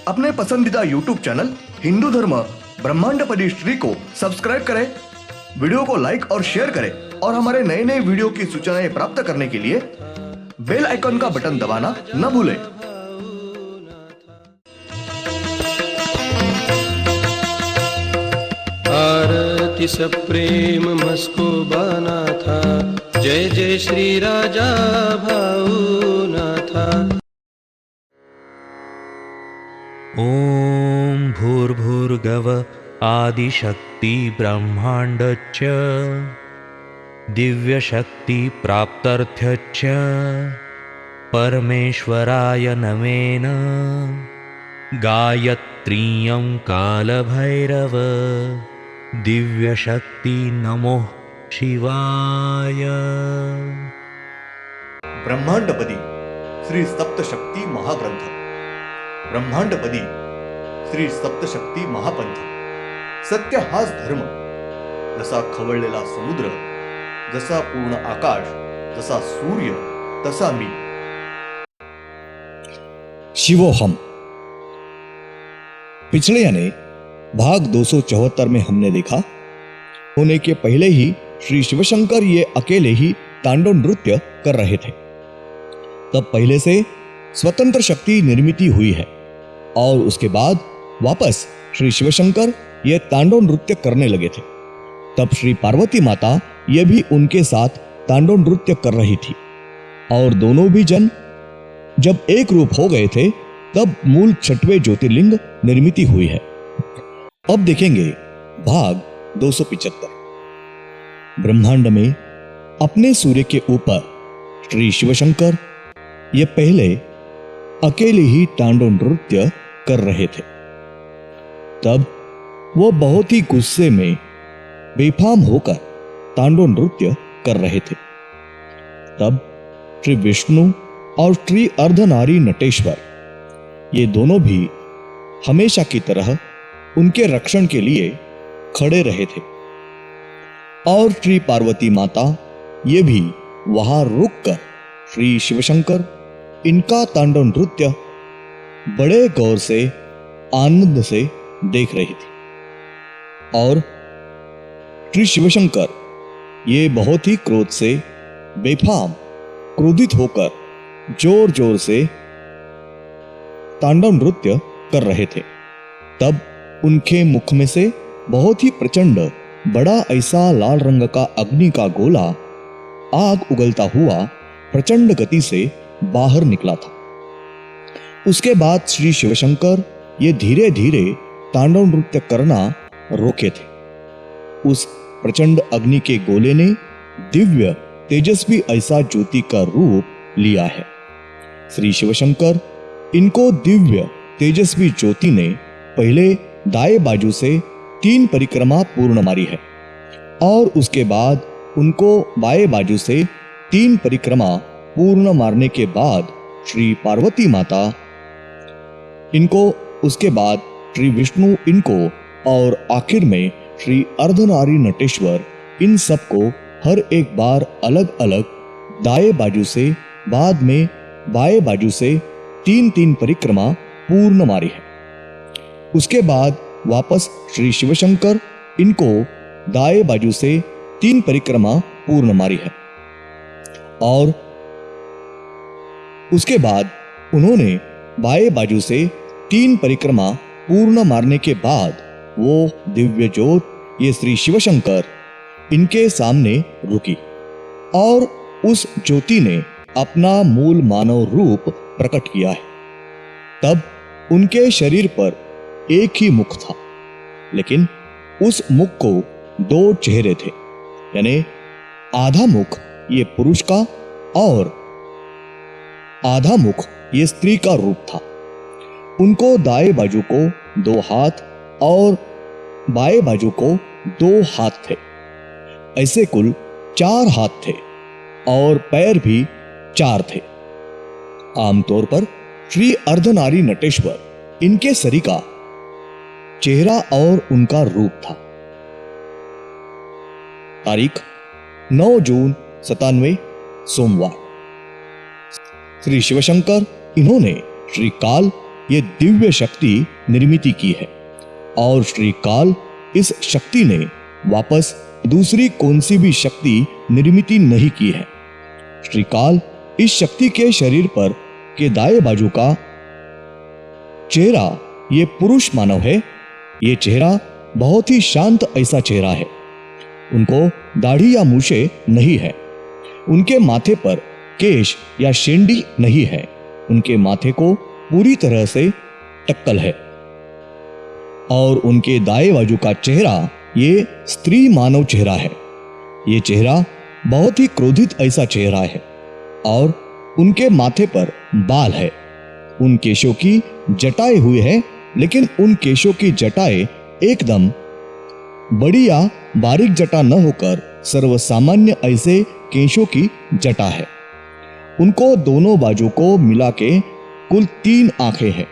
अपने पसंदीदा YouTube channel Hindu धर्म ब्रह्मांडपदी श्री को सब्सक्राइब करें, वीडियो को लाइक और शेयर करें और हमारे नए नए वीडियो की सूचनाएं प्राप्त करने के लिए बेल आइकन का बटन दबाना न भूलें। आरती सब प्रेम मस्को बना था, जय जय श्री राजा भाऊनाथा। ओम भूर्भुर्गव आदिशक्ति ब्रह्मांडच्च दिव्यशक्ति प्राप्त्यर्थच्च परमेश्वराय नमेन गायत्रीयं कालभैरव दिव्यशक्ति नमो शिवाय। ब्रह्मांडपदी श्री सप्तशक्ती महाग्रंथ, ब्रह्मांडपदी श्री सप्तशक्ती महापंथ। सत्य हाच धर्म, जसा खवळलेला समुद्र, जसा पूर्ण आकाश, जसा सूर्य तसा मी। शिवोहम। पिछले यानी भाग 274 में हमने देखा होने के पहले ही श्री शिवशंकर ये अकेले ही तांडव नृत्य कर रहे थे। तब पहले से स्वतंत्र शक्ति निर्मित हुई है और उसके बाद वापस श्री शिवशंकर ये तांडव नृत्य करने लगे थे। तब श्री पार्वती माता ये भी उनके साथ तांडव नृत्य कर रही थी और दोनों भी जन जब एक रूप हो गए थे तब मूल छठवें ज्योतिर्लिंग निर्मित हुई है। अब देखेंगे भाग 275। ब्रह्मांड में अपने सूर्य के ऊपर श्री शिवशंकर ये पहले अकेले ही तांडव नृत्य कर रहे थे। तब वो बहुत ही गुस्से में बेफाम होकर तांडव नृत्य कर रहे थे। तब श्री विष्णु और श्री अर्धनारी नटेश्वर ये दोनों भी हमेशा की तरह उनके रक्षण के लिए खड़े रहे थे और श्री पार्वती माता ये भी वहां रुककर श्री शिवशंकर इनका तांडव नृत्य बड़े गौर से आनंद से देख रही थी। और श्री शिवशंकर ये बहुत ही क्रोध से बेफाम क्रोधित होकर जोर जोर से तांडव नृत्य कर रहे थे। तब उनके मुख में से बहुत ही प्रचंड बड़ा ऐसा लाल रंग का अग्नि का गोला आग उगलता हुआ प्रचंड गति से बाहर निकला था। उसके बाद श्री शिवशंकर ये धीरे धीरे तांडव नृत्य करना रोके थे। उस प्रचंड अग्नि के गोले ने दिव्य तेजस्वी ऐसा ज्योति का रूप लिया है। श्री शिवशंकर इनको दिव्य तेजस्वी ज्योति ने पहले दाएं बाजू से 3 परिक्रमा पूर्ण मारी है और उसके बाद उनको बाएं बाजू से 3 परिक्रमा पूर्ण मारने के बाद श्री पार्वती माता इनको, उसके बाद श्री विष्णु इनको और आखिर में श्री अर्धनारी नटेश्वर इन सबको हर एक बार अलग अलग दाएं बाजू से बाद में बाएं बाजू से 3-3 परिक्रमा पूर्ण मारी है। उसके बाद वापस श्री शिवशंकर इनको दाएं बाजू से 3 परिक्रमा पूर्ण मारी है और उसके बाद उन्होंने बाएं बाजू से 3 परिक्रमा पूर्ण मारने के बाद वो दिव्य ज्योत ये श्री शिवशंकर इनके सामने रुकी और उस ज्योति ने अपना मूल मानव रूप प्रकट किया है। तब उनके शरीर पर एक ही मुख था, लेकिन उस मुख को 2 चेहरे थे, यानी आधा मुख ये पुरुष का और आधा मुख ये स्त्री का रूप था। उनको दाएं बाजू को 2 हाथ और बाएं बाजू को 2 हाथ थे। ऐसे कुल 4 हाथ थे और पैर भी 4 थे। आमतौर पर श्री अर्धनारी नटेश्वर इनके शरीर का चेहरा और उनका रूप था। तारीख 9 जून 97 सोमवार। श्री शिवशंकर इन्होंने श्री काल ये दिव्य शक्ति निर्मित की है और श्री काल इस शक्ति ने वापस दूसरी कौन सी भी शक्ति निर्मित नहीं की है। श्री काल इस शक्ति के शरीर पर के दाएं बाजू का चेहरा ये पुरुष मानव है। ये चेहरा बहुत ही शांत ऐसा चेहरा है। उनको दाढ़ी या मूछें नहीं है। उनके माथे पर केश या शेंडी नहीं है। उनके माथे को पूरी तरह से टक्कल है और उनके दाएं बाजू का चेहरा ये स्त्री मानव चेहरा है। ये चेहरा बहुत ही क्रोधित ऐसा चेहरा है और उनके माथे पर बाल है। उन केशों की जटाएं हुई है, लेकिन उन केशों की जटाएं एकदम बड़ी या बारीक जटा न होकर सर्वसामान्य ऐसे केशों की जटा है। उनको दोनों बाजू को मिला के कुल 3 आंखें हैं।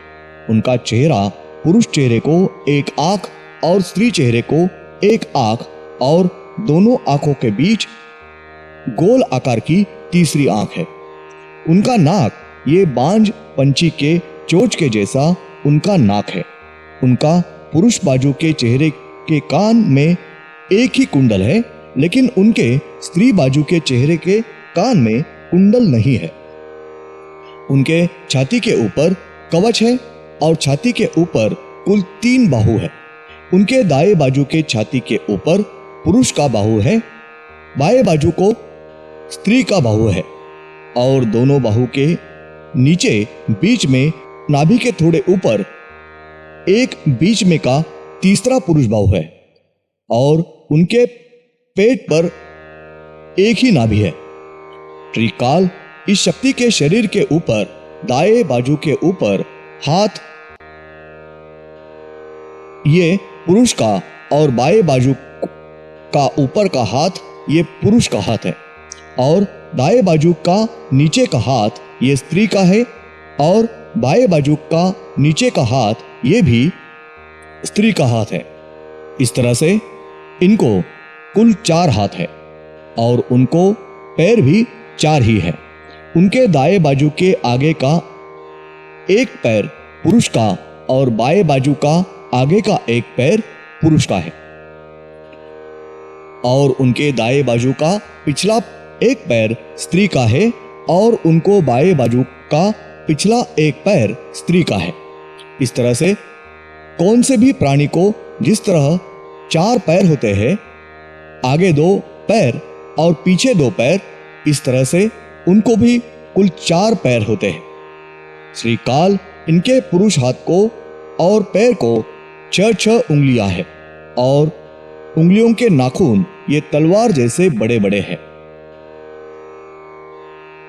उनका चेहरा पुरुष चेहरे को एक आंख और स्त्री चेहरे को एक आंख और दोनों आंखों के बीच गोल आकार की तीसरी आंख है। उनका नाक ये बांझ पंछी के चोंच के जैसा उनका नाक है। उनका पुरुष बाजू के चेहरे के कान में एक ही कुंडल है, लेकिन उनके स्त्री बाजू के चेहरे के कान में कुंडल नहीं है। उनके छाती के ऊपर कवच है और छाती के ऊपर कुल 3 बाहु है। उनके दाएं बाजू के छाती के ऊपर पुरुष का बाहु है, बाएं बाजू को स्त्री का बाहु है और दोनों बाहु के नीचे बीच में नाभि के थोड़े ऊपर एक बीच में का तीसरा पुरुष बाहु है और उनके पेट पर एक ही नाभि है। त्रिकाल इस शक्ति के शरीर के ऊपर दाएं बाजू के ऊपर हाथ ये पुरुष का और बाएं बाजू का ऊपर का हाथ ये पुरुष का हाथ है और दाएं बाजू का नीचे का हाथ ये स्त्री का है और बाएं बाजू का नीचे का हाथ ये भी स्त्री का हाथ है। इस तरह से इनको कुल 4 हाथ है और उनको पैर भी 4 ही है। उनके दाएं बाजू के आगे का एक पैर पुरुष का और बाएं बाजू का आगे का एक पैर पुरुष का है और उनके दाएं बाजू का पिछला एक पैर स्त्री का है और उनको बाएं बाजू का पिछला एक पैर स्त्री का है। इस तरह से कौन से भी प्राणी को जिस तरह 4 पैर होते हैं, आगे 2 पैर और पीछे 2 पैर, इस तरह से उनको भी कुल 4 पैर होते हैं। श्री काल इनके पुरुष हाथ को और पैर को 6 उंगलियां हैं और उंगलियों के नाखून ये तलवार जैसे बड़े बड़े हैं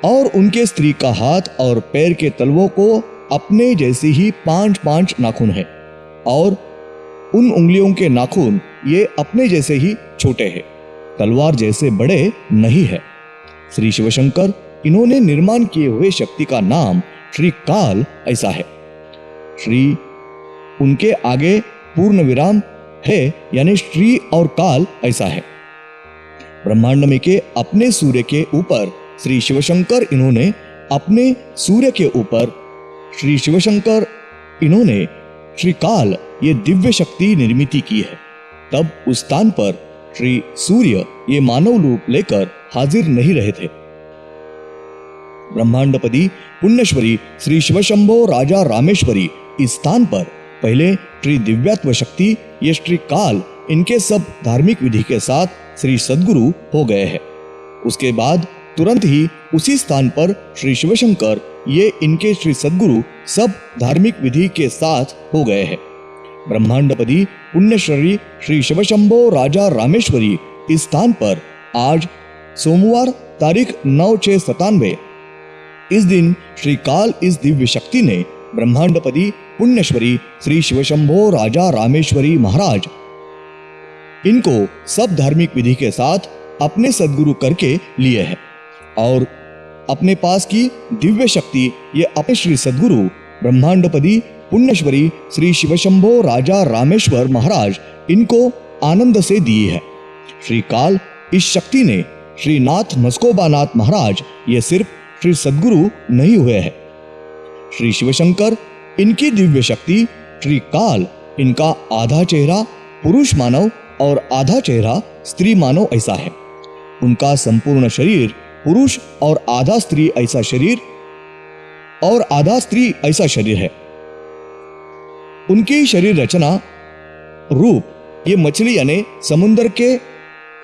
और उनके स्त्री का हाथ और पैर के तलवों को अपने जैसी ही 5 नाखून है और उन उंगलियों के नाखून ये अपने जैसे ही छोटे हैं, तलवार जैसे बड़े नहीं है। श्री शिवशंकर इन्होंने निर्माण किए हुए शक्ति का नाम श्री काल ऐसा है। श्री उनके आगे पूर्ण विराम है, यानी श्री और काल ऐसा है। ब्रह्मांड में के अपने सूर्य के ऊपर श्री शिवशंकर इन्होंने अपने सूर्य के ऊपर श्री शिवशंकर इन्होंने श्री काल ये दिव्य शक्ति निर्मित की है। तब उस स्थान पर श्री सूर्य ये मानव रूप लेकर हाजिर नहीं रहे थे। ब्रह्मांडपति पुण्यश्वरी श्री शिवशंभो राजा रामेश्वरी इस स्थान पर पहले श्री दिव्यात्व शक्ति ये श्री काल इनके सब धार्मिक विधि के साथ श्री सद्गुरु हो गए हैं। उसके बाद तुरंत ही उसी स्थान पर श्री शिवशंकर ये इनके श्री सद्गुरु सब धार्मिक विधि के साथ हो गए हैं। ब्रह्मांडपति पुण्यश्वरी श्री शिवशंभो राजा रामेश्वरी इस स्थान पर आज सोमवार तारीख 9/6/97 इस दिन श्री काल इस दिव्य शक्ति ने ब्रह्मांडपति पुण्यश्वरी श्री शिवशंभो राजा रामेश्वरी महाराज इनको सब धार्मिक विधि के साथ अपने सद्गुरु करके लिए है और अपने पास की दिव्य शक्ति ये अपने श्री सद्गुरु ब्रह्मांडपति पुण्यश्वरी श्री शिवशंभो राजा रामेश्वर महाराज इनको आनंद से दी है। श्री काल इस शक्ति ने श्री नाथ मस्कोबानाथ महाराज ये सिर्फ श्री सद्गुरु नहीं हुए हैं। श्री शिवशंकर इनकी दिव्य शक्ति श्री काल, इनका आधा चेहरा पुरुष मानव और आधा चेहरा स्त्री मानव ऐसा है। उनका संपूर्ण शरीर पुरुष और आधा स्त्री ऐसा शरीर और आधा स्त्री ऐसा शरीर है। उनकी शरीर रचना रूप, ये मछली यानी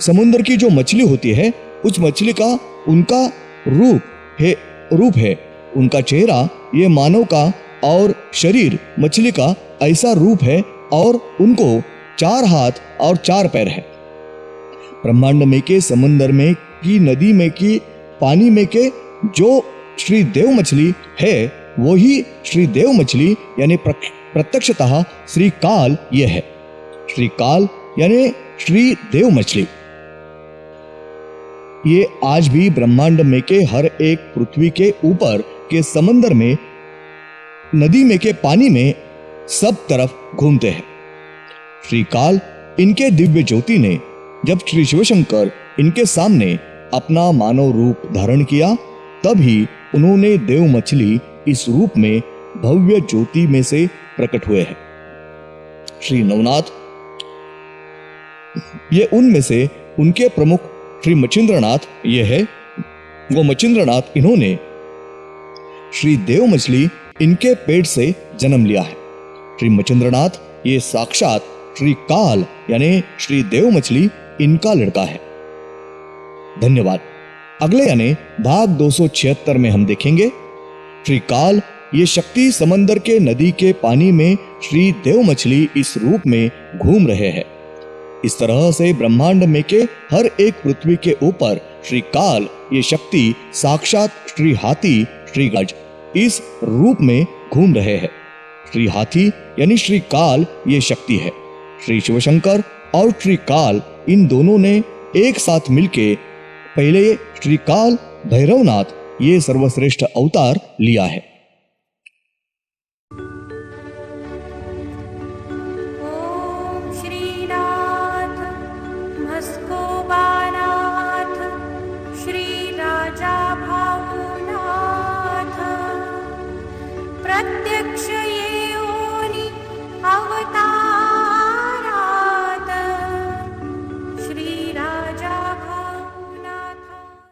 समुद्र की जो मछली होती है उस मछली का उनका रूप है। उनका चेहरा ये मानव का और शरीर मछली का ऐसा रूप है और उनको 4 हाथ और 4 पैर है। ब्रह्मांड में के, समुद्र में की, नदी में की, पानी में के जो श्री देव मछली है वही श्री देव मछली यानी प्रत्यक्षतः श्री काल ये है। श्री काल यानी श्री देव मछली ये आज भी ब्रह्मांड में के हर एक पृथ्वी के ऊपर के समंदर में, नदी में के पानी में सब तरफ घूमते हैं। श्री काल इनके दिव्य ज्योति ने जब श्री शिवशंकर इनके सामने अपना मानव रूप धारण किया तभी उन्होंने देव मछली इस रूप में भव्य ज्योति में से प्रकट हुए हैं। श्री नवनाथ ये उनमें से उनके प्रमुख श्री मचिंद्रनाथ ये है। वो मचिंद्रनाथ इन्होंने श्री देव मछली इनके पेट से जन्म लिया है। श्री मचिंद्रनाथ ये साक्षात श्री काल यानी श्री देव मछली इनका लड़का है। धन्यवाद। अगले यानी भाग 276 में हम देखेंगे श्री काल ये शक्ति समंदर के नदी के पानी में श्री देव मछली इस रूप में घूम रहे हैं। इस तरह से ब्रह्मांड में के हर एक पृथ्वी के ऊपर श्री काल ये शक्ति साक्षात श्री हाथी, श्री गज इस रूप में घूम रहे हैं। श्री हाथी यानी श्री काल ये शक्ति है। श्री शिवशंकर और श्री काल इन दोनों ने एक साथ मिलके पहले श्री काल भैरवनाथ ये सर्वश्रेष्ठ अवतार लिया है।